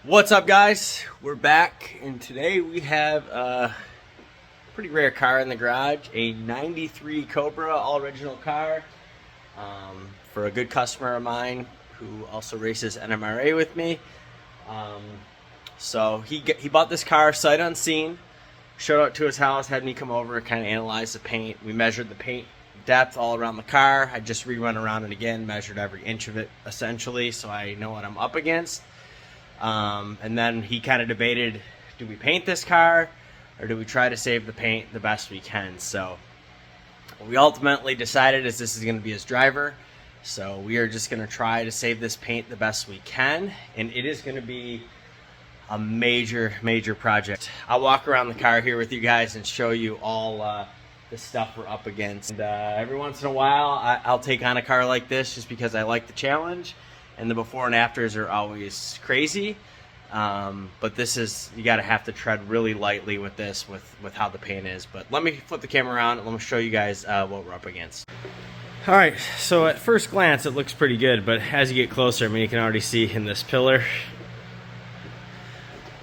What's up, guys? We're back, and today we have a pretty rare car in the garage, a 93 Cobra all original car for a good customer of mine who also races NMRA with me. So he bought this car sight unseen, showed up to his house, had me come over and kind of analyze the paint. We measured the paint depth all around the car. I just rerun around it again, measured every inch of it essentially, so I know what I'm up against. And then he kind of debated, do we paint this car or do we try to save the paint the best we can? So what we ultimately decided is this is going to be his driver. So we are just going to try to save this paint the best we can. And it is going to be a major project. I'll walk around the car here with you guys and show you all the stuff we're up against. And every once in a while, I'll take on a car like this just because I like the challenge. And the before and afters are always crazy, but this is, you gotta have to tread really lightly with this, with how the paint is. But let me flip the camera around and let me show you guys what we're up against. All right, so at first glance it looks pretty good, but as you get closer, I mean, you can already see in this pillar.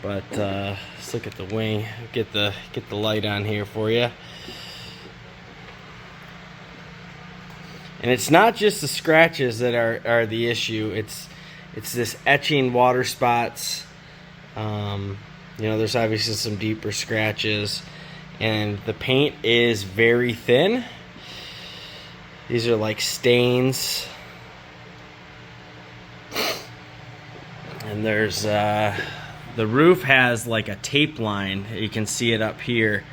But let's look at the wing. Get the light on here for you. And it's not just the scratches that are the issue. It's this etching water spots. You know, there's obviously some deeper scratches, and the paint is very thin. These are like stains. And there's the roof has like a tape line. You can see it up here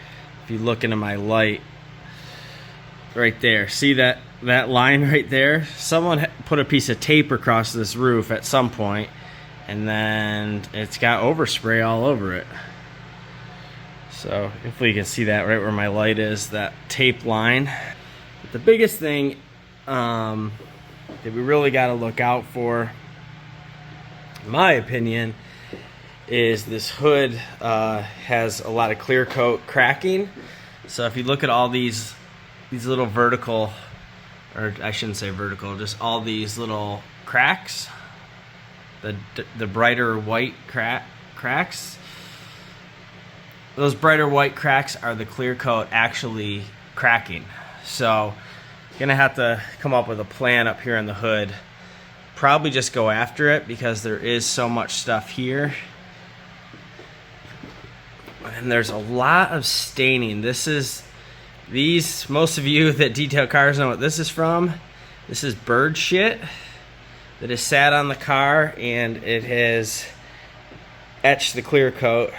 if you look into my light. Right there. See that line right there? Someone put a piece of tape across this roof at some point, and then it's got overspray all over it. So hopefully you can see that right where my light is, that tape line. But the biggest thing that we really got to look out for, in my opinion, is this hood has a lot of clear coat cracking. So if you look at all these little vertical, or I shouldn't say vertical, just all these little cracks, the brighter white cracks, those brighter white cracks are the clear coat actually cracking. So you're gonna have to come up with a plan up here in the hood. Probably just go after it because there is so much stuff here. And there's a lot of staining. Most of you that detail cars know what this is from. This is bird shit that has sat on the car and it has etched the clear coat.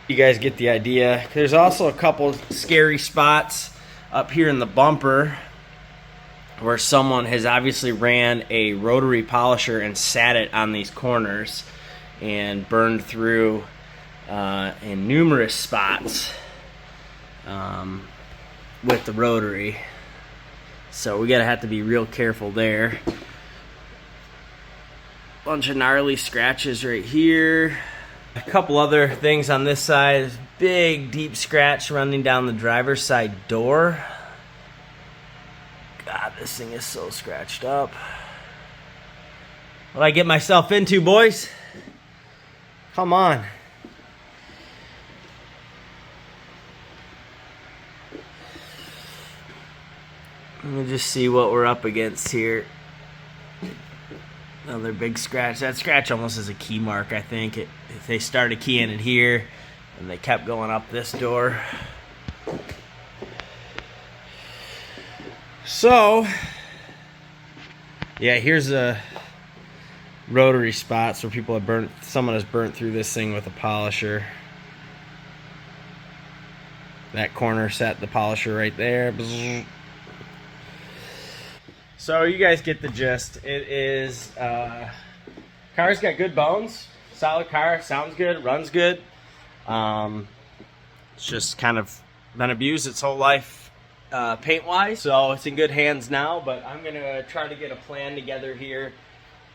You guys get the idea. There's also a couple scary spots up here in the bumper where someone has obviously ran a rotary polisher and sat it on these corners and burned through in numerous spots with the rotary. So we gotta have to be real careful there. Bunch of gnarly scratches right here. A couple other things on this side. Big deep scratch running down the driver's side door. God, this thing is so scratched up. What I get myself into, boys? Come on. Let me just see what we're up against here. Another big scratch. That scratch almost is a key mark, I think. If they started keying it here and they kept going up this door. So, yeah, here's a rotary spots where people have burnt, someone has burnt through this thing with a polisher. That corner set the polisher right there. So you guys get the gist. It is, car's got good bones, solid car, sounds good, runs good. It's just kind of been abused its whole life paint-wise, so it's in good hands now, but I'm gonna try to get a plan together here.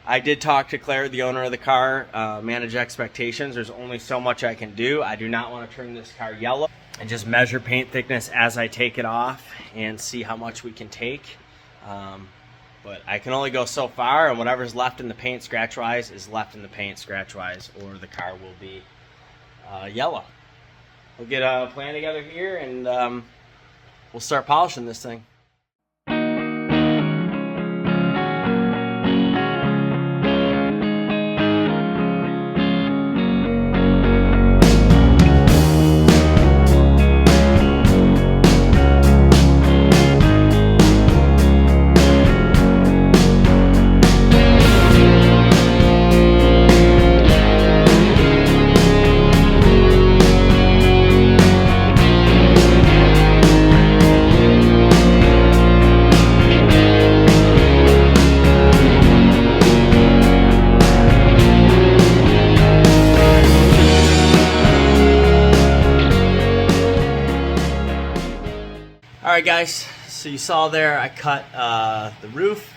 I did talk to Claire, the owner of the car, manage expectations. There's only so much I can do. I do not want to turn this car yellow, and just measure paint thickness as I take it off and see how much we can take. But I can only go so far, and whatever's left in the paint scratch-wise is left in the paint scratch-wise, or the car will be yellow. We'll get a plan together here, and we'll start polishing this thing. Alright guys, so you saw there I cut the roof,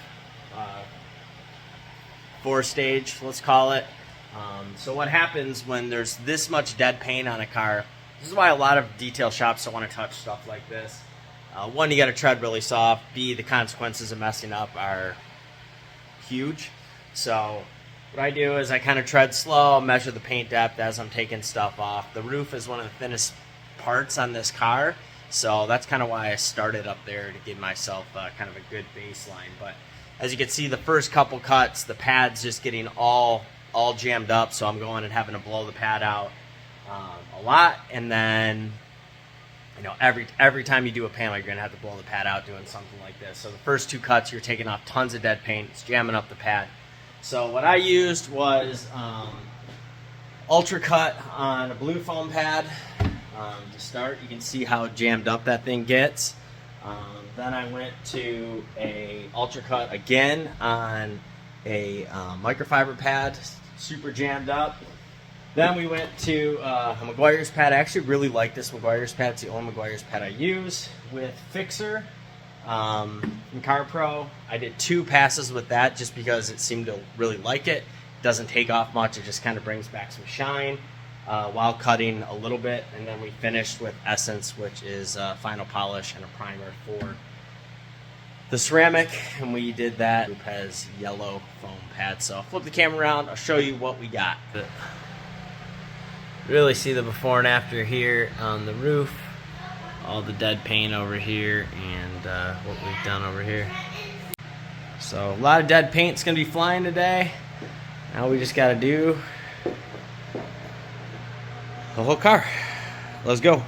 4-stage, let's call it. So what happens when there's this much dead paint on a car, this is why a lot of detail shops don't want to touch stuff like this. One, you got to tread really soft. B, the consequences of messing up are huge. So what I do is I kind of tread slow, measure the paint depth as I'm taking stuff off. The roof is one of the thinnest parts on this car. So that's kind of why I started up there, to give myself kind of a good baseline. But as you can see, the first couple cuts, the pad's just getting all jammed up. So I'm going and having to blow the pad out a lot. And then, you know, every time you do a panel, you're going to have to blow the pad out doing something like this. So the first 2 cuts, you're taking off tons of dead paint. It's jamming up the pad. So what I used was Ultra Cut on a blue foam pad. To start, you can see how jammed up that thing gets. Then I went to a Ultra Cut again on a microfiber pad, super jammed up. Then we went to a Meguiar's pad. I actually really like this Meguiar's pad. It's the only Meguiar's pad I use, with Fixer from Car Pro. I did 2 passes with that just because it seemed to really like it. It doesn't take off much. It just kind of brings back some shine while cutting a little bit. And then we finished with Essence, which is final polish and a primer for the ceramic. And we did that. It has yellow foam pad. So I'll flip the camera around. I'll show you what we got. Really see the before and after here on the roof. All the dead paint over here, and what we've done over here. So a lot of dead paint's gonna be flying today. Now we just gotta do the whole car. Let's go.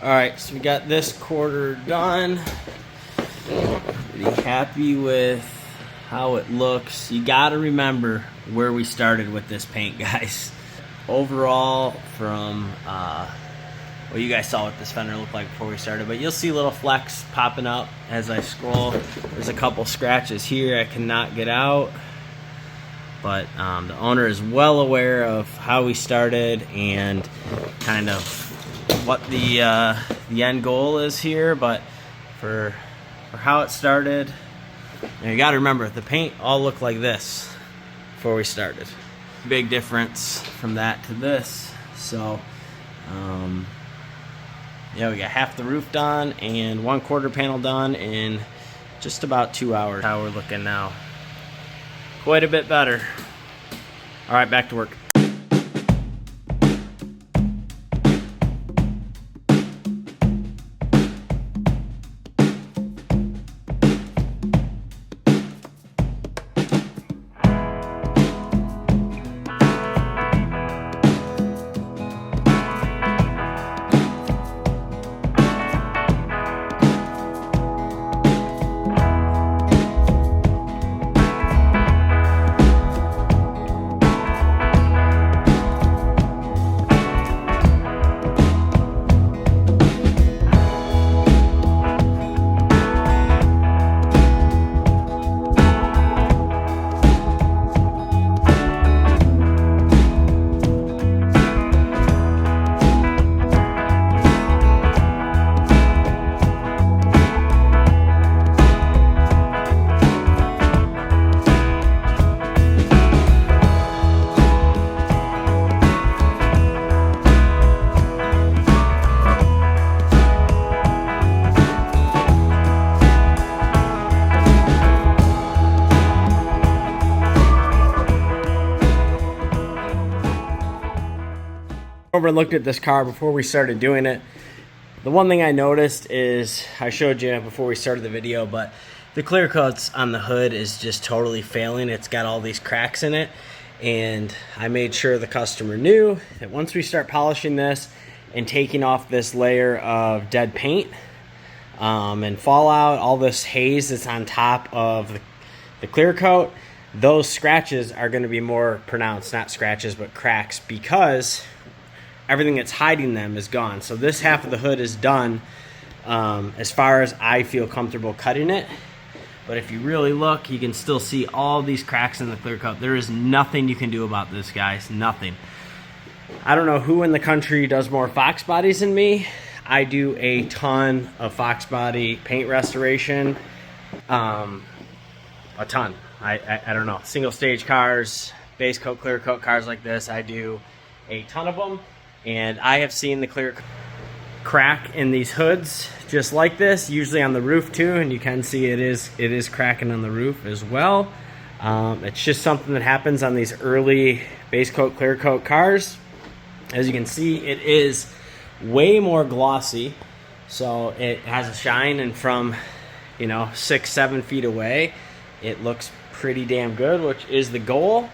Alright, so we got this quarter done. Pretty happy with how it looks. You gotta remember where we started with this paint, guys. Overall, from well, you guys saw what this fender looked like before we started, but you'll see little flecks popping up as I scroll. There's a couple scratches here I cannot get out, but the owner is well aware of how we started and kind of what the end goal is here. But for how it started, you got to remember the paint all looked like this before we started. Big difference from that to this. So yeah, we got half the roof done and 1/4 panel done in just about 2 hours. How we're looking now, quite a bit better. All right, back to work. Over and looked at this car before we started doing it. The one thing I noticed is, I showed you before we started the video, but the clear coats on the hood is just totally failing. It's got all these cracks in it, and I made sure the customer knew that once we start polishing this and taking off this layer of dead paint and fallout, all this haze that's on top of the clear coat, those scratches are going to be more pronounced. Not scratches, but cracks, because everything that's hiding them is gone. So this half of the hood is done as far as I feel comfortable cutting it. But if you really look, you can still see all these cracks in the clear coat. There is nothing you can do about this, guys. Nothing. I don't know who in the country does more Fox bodies than me. I do a ton of Fox body paint restoration. A ton. I don't know. Single stage cars, base coat, clear coat cars like this, I do a ton of them. And I have seen the clear crack in these hoods just like this, usually on the roof too, and you can see it is cracking on the roof as well. It's just something that happens on these early base coat, clear coat cars. As you can see, it is way more glossy, so it has a shine, and from 6-7 feet away it looks pretty damn good, which is the goal.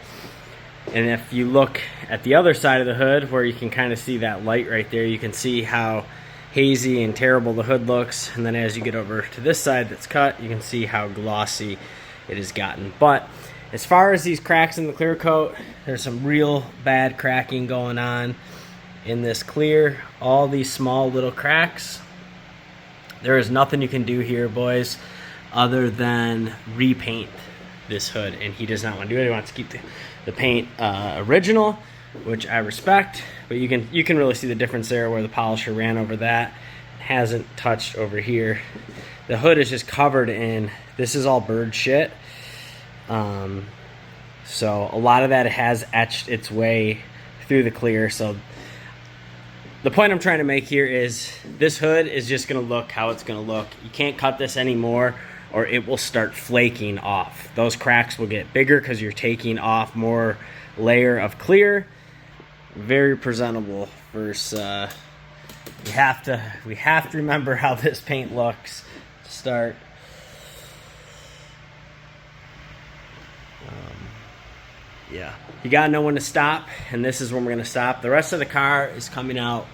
And if you look at the other side of the hood, where you can kind of see that light right there, you can see how hazy and terrible the hood looks. And then as you get over to this side that's cut, you can see how glossy it has gotten. But as far as these cracks in the clear coat, there's some real bad cracking going on in this clear. All these small little cracks. There is nothing you can do here, boys, other than repaint this hood, and he does not want to do it. He wants to keep the paint original, which I respect, but you can really see the difference there where the polisher ran over that. It hasn't touched over here. The hood is just covered in, this is all bird shit. So a lot of that has etched its way through the clear. So the point I'm trying to make here is this hood is just going to look how it's going to look. You can't cut this anymore, or it will start flaking off. Those cracks will get bigger because you're taking off more layer of clear. Very presentable versus we have to remember how this paint looks to start. Yeah, you gotta know when to stop, and this is when we're gonna stop. The rest of the car is coming out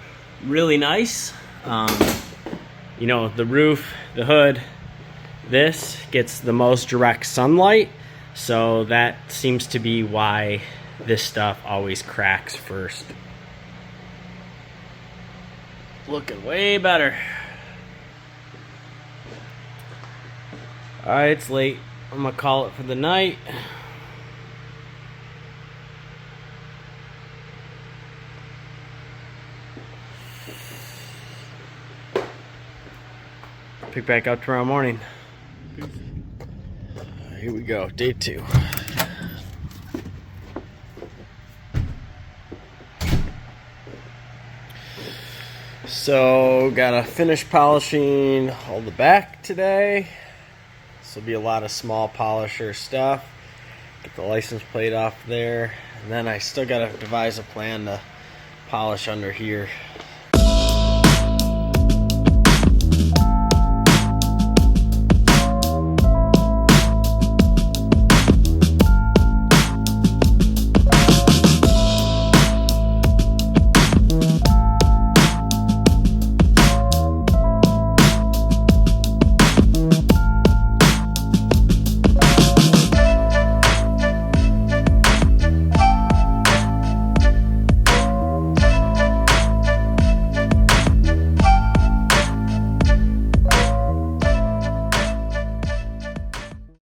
really nice. The roof, the hood, this gets the most direct sunlight, so that seems to be why this stuff always cracks first. Looking way better. Alright, it's late. I'm gonna call it for the night. Pick back up tomorrow morning. Here we go, day 2. So, gotta finish polishing all the back today. This will be a lot of small polisher stuff. Get the license plate off there. And then I still gotta devise a plan to polish under here.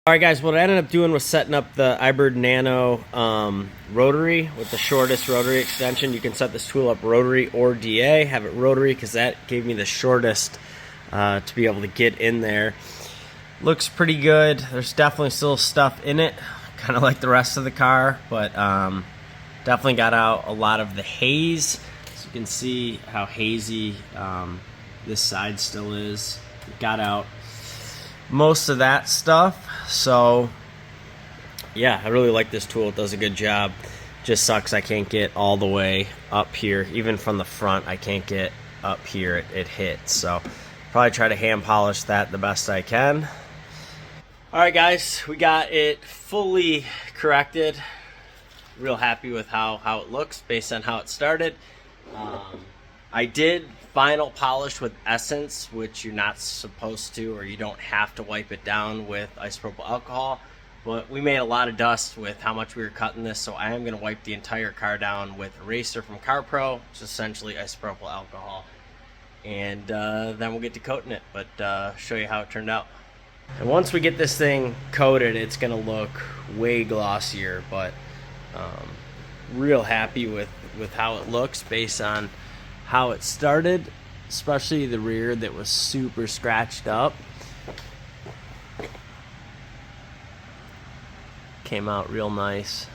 Alright guys, what I ended up doing was setting up the iBird Nano rotary with the shortest rotary extension. You can set this tool up rotary or DA. Have it rotary because that gave me the shortest to be able to get in there. Looks pretty good. There's definitely still stuff in it, kind of like the rest of the car, but definitely got out a lot of the haze. So you can see how hazy this side still is. Got out most of that stuff. So yeah, I really like this tool. It does a good job. Just sucks I can't get all the way up here. Even from the front, I can't get up here. It hits. So probably try to hand polish that the best I can. All right, guys, we got it fully corrected. Real happy with how it looks based on how it started. I did final polish with Essence, which you're not supposed to, or you don't have to wipe it down with isopropyl alcohol. But we made a lot of dust with how much we were cutting this, so I am going to wipe the entire car down with Eraser from CarPro, which is essentially isopropyl alcohol. And then we'll get to coating it, but show you how it turned out. And once we get this thing coated, it's going to look way glossier, but real happy with how it looks based on how it started, especially the rear that was super scratched up. Came out real nice.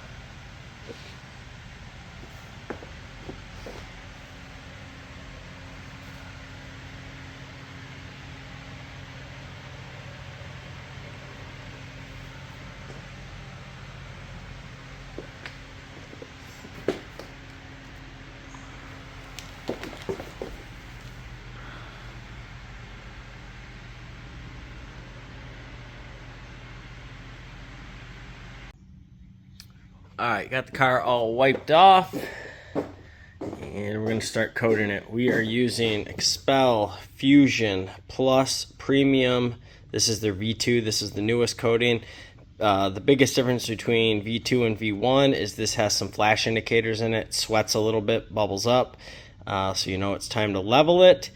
Alright, got the car all wiped off, and we're going to start coating it. We are using Expel Fusion Plus Premium. This is their V2. This is the newest coating. The biggest difference between V2 and V1 is this has some flash indicators in it. Sweats a little bit, bubbles up, so you know it's time to level it.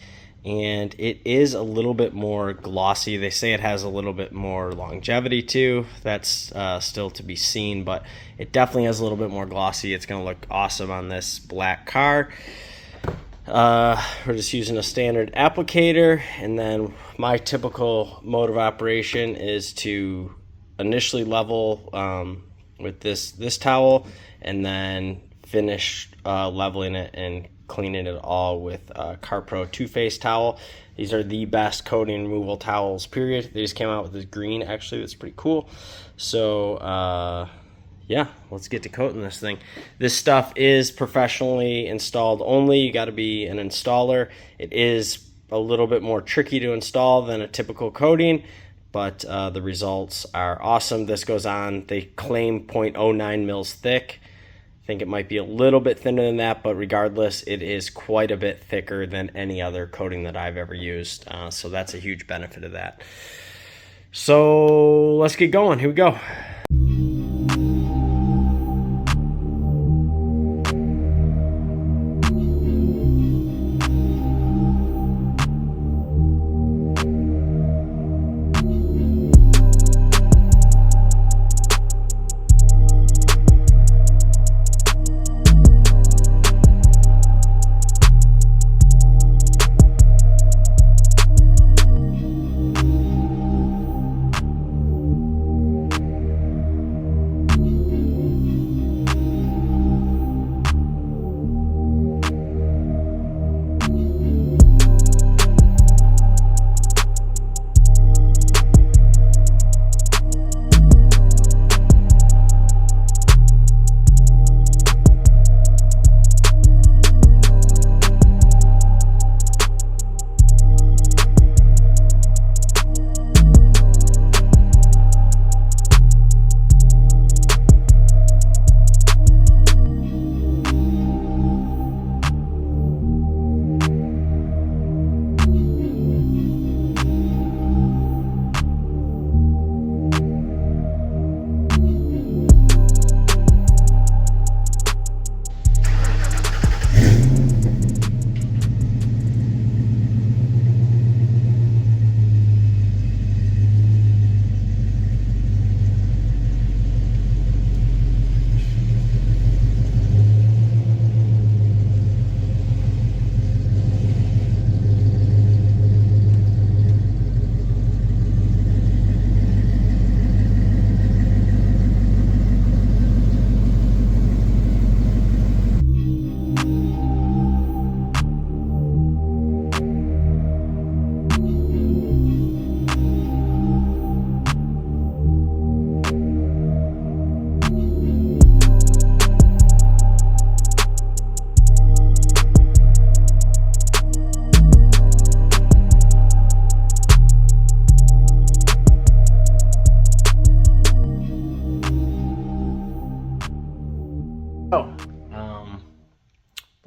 And it is a little bit more glossy. They say it has a little bit more longevity too. That's still to be seen, but it definitely has a little bit more glossy. It's going to look awesome on this black car. We're just using a standard applicator, and then my typical mode of operation is to initially level with this towel, and then finish leveling it and cleaning it all with CarPro two-phase towel. These are the best coating removal towels, period. They just came out with this green, actually. That's pretty cool. So yeah, let's get to coating this thing. This stuff is professionally installed only. You got to be an installer. It is a little bit more tricky to install than a typical coating, but the results are awesome. This goes on, they claim 0.09 mils thick. I think it might be a little bit thinner than that, but regardless, it is quite a bit thicker than any other coating that I've ever used. So that's a huge benefit of that. So let's get going. Here we go.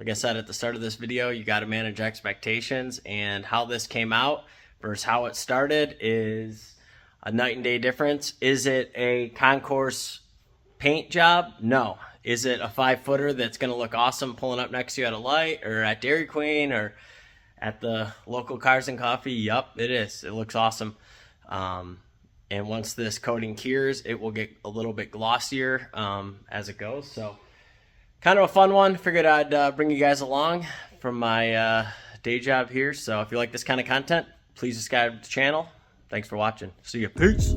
Like I said at the start of this video, you got to manage expectations, and how this came out versus how it started is a night and day difference. Is it a concourse paint job? No. Is it a 5-footer that's going to look awesome pulling up next to you at a light or at Dairy Queen or at the local Cars and Coffee? Yup, it is. It looks awesome. And once this coating cures, it will get a little bit glossier as it goes. So kind of a fun one. Figured I'd bring you guys along from my day job here. So if you like this kind of content, please subscribe to the channel. Thanks for watching. See you. Peace.